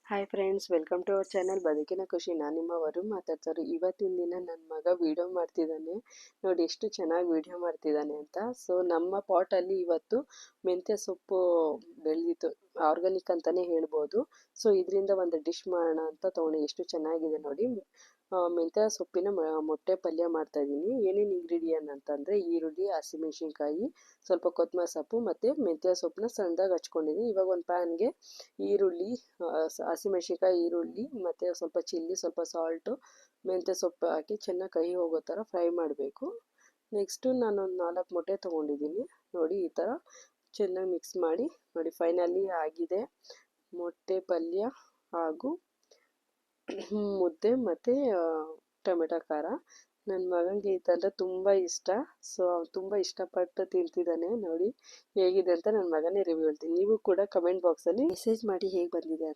Hi friends, welcome to our channel ಬದುಕಿನ ಖುಷಿ. ನಾನು ನಿಮ್ಮ ವರು ಮಾತಾಡ್ತಾರೆ. ಇವತ್ತಿನ ದಿನ ನನ್ನ ಮಗ ವಿಡಿಯೋ ಮಾಡ್ತಿದ್ದಾನೆ. ನೋಡಿ ಎಷ್ಟು ಚೆನ್ನಾಗಿ ವಿಡಿಯೋ ಮಾಡ್ತಿದ್ದಾನೆ ಅಂತ. ಸೊ ನಮ್ಮ ಪಾಟಲ್ಲಿ ಇವತ್ತು ಮೆಂತ್ಯ ಸೊಪ್ಪು ಬೆಳೆದಿತ್ತು, ಆರ್ಗಾನಿಕ್ ಅಂತಲೇ ಹೇಳ್ಬೋದು. ಸೊ ಇದರಿಂದ ಒಂದು ಡಿಶ್ ಮಾಡೋಣ ಅಂತ ತೊಗೊಂಡು ಎಷ್ಟು ಚೆನ್ನಾಗಿದೆ ನೋಡಿ. ಮೆಂತ್ಯ ಸೊಪ್ಪಿನ ಮೊಟ್ಟೆ ಪಲ್ಯ ಮಾಡ್ತಾಯಿದ್ದೀನಿ. ಏನೇನು ಇಂಗ್ರೀಡಿಯೆಂಟ್ ಅಂತಂದರೆ ಈರುಳ್ಳಿ, ಹಸಿಮೆಣ್ಸಿನ್ಕಾಯಿ, ಸ್ವಲ್ಪ ಕೊತ್ತಂಬರಿ ಸೊಪ್ಪು ಮತ್ತು ಮೆಂತ್ಯ ಸೊಪ್ಪನ್ನ ಸಣ್ಣದಾಗಿ ಹಚ್ಕೊಂಡಿದ್ದೀನಿ. ಇವಾಗ ಒಂದು ಪ್ಯಾನ್ಗೆ ಈರುಳ್ಳಿ, ಹಸಿಮೆಣ್ಸಿನ್ಕಾಯಿ, ಈರುಳ್ಳಿ ಮತ್ತು ಸ್ವಲ್ಪ ಚಿಲ್ಲಿ, ಸ್ವಲ್ಪ ಸಾಲ್ಟು, ಮೆಂತ್ಯ ಸೊಪ್ಪು ಹಾಕಿ ಚೆನ್ನಾಗಿ ಕೈ ಹೋಗೋ ಥರ ಫ್ರೈ ಮಾಡಬೇಕು. ನೆಕ್ಸ್ಟು ನಾನೊಂದು 4 ಮೊಟ್ಟೆ ತೊಗೊಂಡಿದ್ದೀನಿ. ನೋಡಿ ಈ ಥರ ಚೆನ್ನಾಗಿ ಮಿಕ್ಸ್ ಮಾಡಿ ನೋಡಿ. ಫೈನಲಿ ಆಗಿದೆ ಮೊಟ್ಟೆ ಪಲ್ಯ ಹಾಗೂ ಮುದ್ದೆ ಮತ್ತು ಟೊಮೆಟೊ ಖಾರ. ನನ್ನ ಮಗನಿಗೆ ಈ ಥರ ತುಂಬ ಇಷ್ಟ. ಸೊ ಅವ್ನು ತುಂಬ ಇಷ್ಟಪಟ್ಟು ತಿಂತಿದ್ದಾನೆ. ನೋಡಿ ಹೇಗಿದೆ ಅಂತ ನನ್ನ ಮಗನೇ ರಿವ್ಯೂ ಹೇಳ್ತೀನಿ. ನೀವು ಕೂಡ ಕಮೆಂಟ್ ಬಾಕ್ಸಲ್ಲಿ ಮೆಸೇಜ್ ಮಾಡಿ ಹೇಗೆ ಬಂದಿದೆ ಅಂತ.